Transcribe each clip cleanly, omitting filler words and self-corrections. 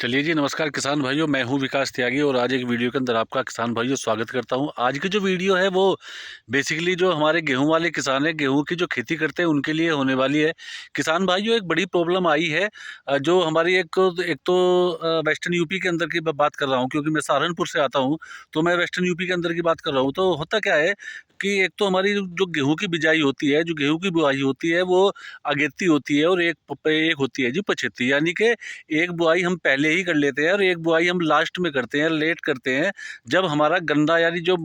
चलिए जी, नमस्कार किसान भाइयों। मैं हूं विकास त्यागी और आज एक वीडियो के अंदर आपका किसान भाइयों स्वागत करता हूं। आज की जो वीडियो है वो बेसिकली जो हमारे गेहूं वाले किसान हैं, गेहूं की जो खेती करते हैं उनके लिए होने वाली है। किसान भाइयों, एक बड़ी प्रॉब्लम आई है जो हमारी एक तो वेस्टर्न यूपी के अंदर की मैं बात कर रहा हूं, क्योंकि मैं सहारनपुर से आता हूं। तो मैं वेस्टर्न यूपी के अंदर की बात कर रहा हूं। तो होता क्या है कि एक तो हमारी जो गेहूं की बिजाई होती है, जो गेहूं की बुआई होती है, वो अगेती होती है और एक होती है जी पछेती। यानी कि एक बुआई हम पहले ही कर लेते हैं और एक बुआई हम लास्ट में करते हैं, लेट करते हैं। जब हमारा गन्ना यानी जो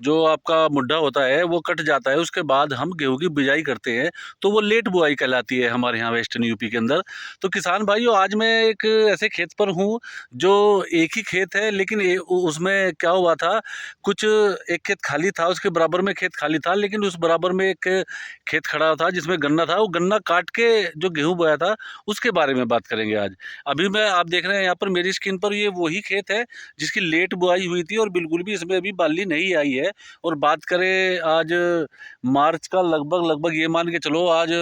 जो आपका मुड्ढा होता है वो कट जाता है, उसके बाद हम गेहूं की बिजाई करते हैं। तो वो लेट बुआई कहलाती है हमारे यहाँ वेस्टर्न यूपी के अंदर। तो किसान भाइयों, आज मैं एक ऐसे खेत पर हूँ जो एक ही खेत है, लेकिन उसमें क्या हुआ था, कुछ एक खेत खाली था, उसके बराबर में खेत खाली था, लेकिन उस बराबर में एक खेत खड़ा था जिसमें गन्ना था। वो गन्ना काट के जो गेहूं बोया था उसके बारे में बात करेंगे आज। अभी मैं आप देख रहे हैं यहाँ पर मेरी स्क्रीन पर, ये वही खेत है जिसकी लेट बुआई हुई थी और बिल्कुल भी इसमें अभी बाली नहीं आई है। और बात करें आज मार्च का, लगभग लगभग ये मान के चलो आज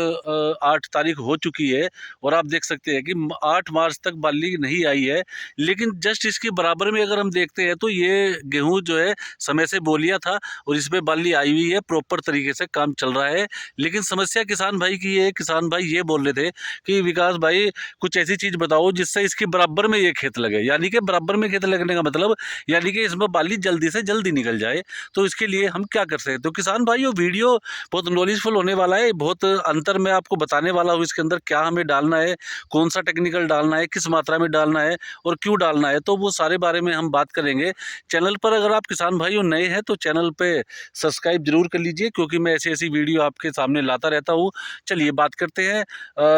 8 तारीख हो चुकी है और आप देख सकते हैं कि 8 मार्च तक बाली नहीं आई है। लेकिन जस्ट इसके बराबर में अगर हम देखते हैं तो ये गेहूँ जो है समय से बो लिया था और इसमें बाली आई हुई है, प्रॉपर तरीके से काम चल रहा है। लेकिन समस्या किसान भाई की है, किसान भाई ये बोल रहे थे कि विकास भाई कुछ ऐसी चीज़ बताओ जिससे इसके बराबर में ये खेत लगे। यानी कि बराबर में खेत लगने का मतलब यानी कि इसमें बाली जल्दी से जल्दी निकल जाए। तो इसके लिए हम क्या कर सकते हैं? तो किसान भाइयों, वीडियो बहुत नॉलेजफुल होने वाला है। बहुत अंतर मैं आपको बताने वाला हूँ इसके अंदर, क्या हमें डालना है, कौन सा टेक्निकल डालना है, किस मात्रा में डालना है और क्यों डालना है, तो वो सारे बारे में हम बात करेंगे। चैनल पर अगर आप किसान भाइयों नए हैं तो चैनल पे सब्सक्राइब जरूर कर लीजिए, क्योंकि मैं ऐसी ऐसी वीडियो आपके सामने लाता रहता हूँ। चलिए बात करते हैं।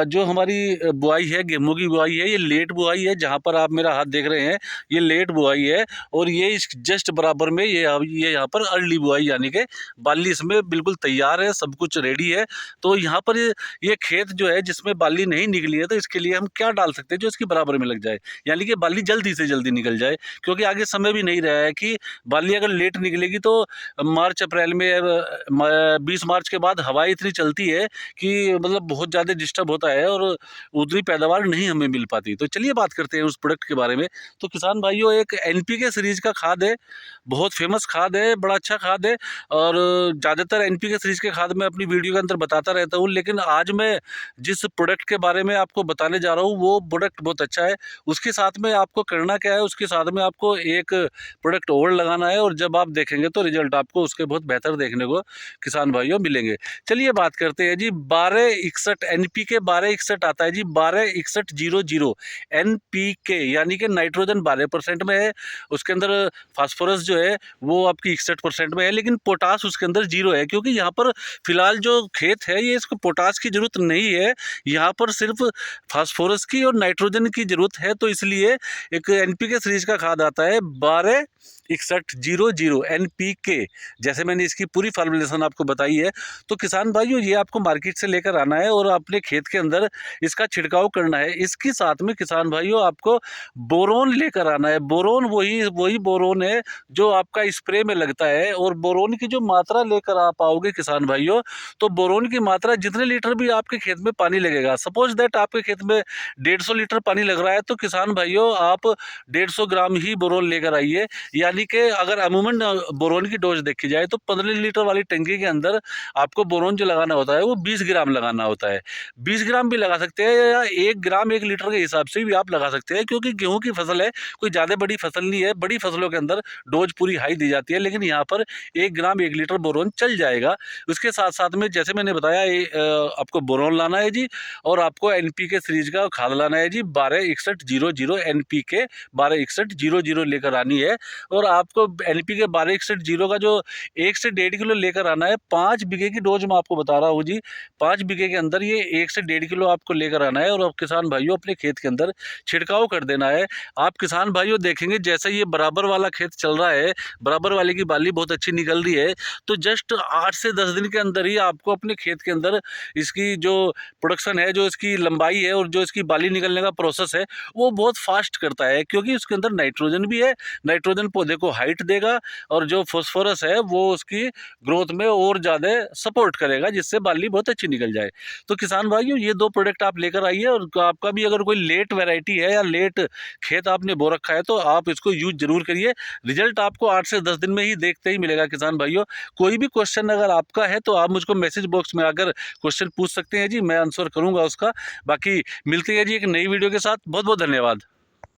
जो हमारी बुआई है, गेहूं की बुआई है, ये लेट बुआई है। जहां पर आप मेरा हाथ देख रहे हैं ये लेट बुआई है और ये इस जस्ट बराबर में ये यहाँ पर अर्ली बुआई, यानी कि बाली इसमें बिल्कुल तैयार है, सब कुछ रेडी है। तो यहाँ पर ये खेत जो है जिसमें बाली नहीं निकली है, तो इसके लिए हम क्या डाल सकते हैं जो इसके बराबर में लग जाए, यानी कि बाली जल्दी से जल्दी निकल जाए। क्योंकि आगे समय भी नहीं रहा है कि बाली अगर लेट निकलेगी तो मार्च अप्रैल में 20 मार्च के बाद हवा इतनी चलती है कि मतलब बहुत ज़्यादा डिस्टर्ब होता है और उतनी पैदावार नहीं हमें मिल पाती। तो चलिए बात करते हैं उस प्रोडक्ट के बारे में। तो किसान भाइयों, एक एनपीके सीरीज का खाद है, बहुत फेमस खाद है, बड़ा अच्छा खाद है। और ज़्यादातर एनपीके सीरीज के खाद मैं अपनी वीडियो के अंदर बताता रहता हूँ, लेकिन आज मैं जिस प्रोडक्ट के बारे में आपको बताने जा रहा हूँ वो प्रोडक्ट बहुत अच्छा है। उसके साथ में आपको करना क्या है, उसके साथ में आपको एक प्रोडक्ट और लगाना है और जब आप देखेंगे तो रिजल्ट आपको उसके बहुत बेहतर देखने को किसान भाइयों मिलेंगे। चलिए बात करते हैं जी। 1261 एनपीके 1261 आता है जी, 126100 एनपीके, यानी कि नाइट्रोजन 12% में है। उसके अंदर फास्फोरस जो है वो आपकी 61% में है, लेकिन पोटास उसके अंदर 0 है। क्योंकि यहाँ पर फिलहाल जो खेत है ये इसको पोटास की जरूरत नहीं है, यहाँ पर सिर्फ फास्फोरस की और नाइट्रोजन की जरूरत है। तो इसलिए एक एनपीके सीरीज का खाद आता है 126100 एनपीके। जैसे मैंने इसकी पूरी फार्मूलेशन आपको बताई है। तो किसान भाइयों, ये आपको मार्केट से लेकर आना है और अपने खेत के अंदर इसका छिड़काव करना है। इसके साथ में किसान भाइयों आपको बोरोन लेकर आना है। बोरोन वही वही बोरोन है जो आपका स्प्रे में लगता है। और बोरोन की जो मात्रा लेकर आप आओगे किसान भाइयों, तो बोरोन की मात्रा जितने लीटर भी आपके खेत में पानी लगेगा, सपोज दैट आपके खेत में 150 लीटर पानी लग रहा है, तो किसान भाइयों आप 150 ग्राम ही बोरोन लेकर आइए। यानी कि अगर अमूमन बोरोन की डोज देखी जाए तो 15 लीटर वाली टंकी के अंदर आपको बोरोन जो लगाना होता है वो 20 ग्राम लगाना होता है। 20 ग्राम भी लगा सकते हैं या 1 ग्राम 1 लीटर के हिसाब से भी आप लगा सकते हैं, क्योंकि गेहूं की फसल है, कोई ज़्यादा बड़ी फसल नहीं है। बड़ी फसलों के अंदर डोज पूरी हाई दी जाती है, लेकिन यहाँ पर 1 ग्राम 1 लीटर बोरोन चल जाएगा। उसके साथ साथ में जैसे मैंने बताया आपको बोरोन लाना है जी, और आपको एनपीके सीरीज का खाद लाना है जी 126100 एनपीके 126100 लेकर आनी है। और आपको एनपीके 126100 का जो 1 से 1.5 किलो लेकर आना है। 5 बीघे की डोज मैं आपको बता रहा हूँ जी, 5 बीघे के अंदर ये 1 से 1.5 किलो आपको लेकर आना है और आप किसान भाइयों अपने खेत के अंदर छिड़काव कर देना है। आप किसान भाइयों देखेंगे जैसे ये बराबर वाला खेत चल रहा है, बराबर वाले की बाली बहुत अच्छी निकल रही है, तो जस्ट 8 से 10 दिन के अंदर ही आपको अपने खेत के अंदर इसकी जो प्रोडक्शन है, जो इसकी लंबाई है और जो इसकी बाली निकलने का प्रोसेस है वो बहुत फास्ट करता है, क्योंकि उसके अंदर नाइट्रोजन भी है। नाइट्रोजन पौधे पौधे को हाइट देगा और जो फॉस्फोरस है वो उसकी ग्रोथ में और ज़्यादा सपोर्ट करेगा, जिससे बाली बहुत अच्छी निकल जाए। तो किसान भाइयों ये 2 प्रोडक्ट आप लेकर आइए, और आपका भी अगर कोई लेट वैरायटी है या लेट खेत आपने बो रखा है तो आप इसको यूज जरूर करिए। रिजल्ट आपको 8 से 10 दिन में ही देखते ही मिलेगा किसान भाइयों। कोई भी क्वेश्चन अगर आपका है तो आप मुझको मैसेज बॉक्स में आकर क्वेश्चन पूछ सकते हैं जी, मैं आंसर करूंगा उसका। बाकी मिलते हैं जी एक नई वीडियो के साथ। बहुत बहुत धन्यवाद।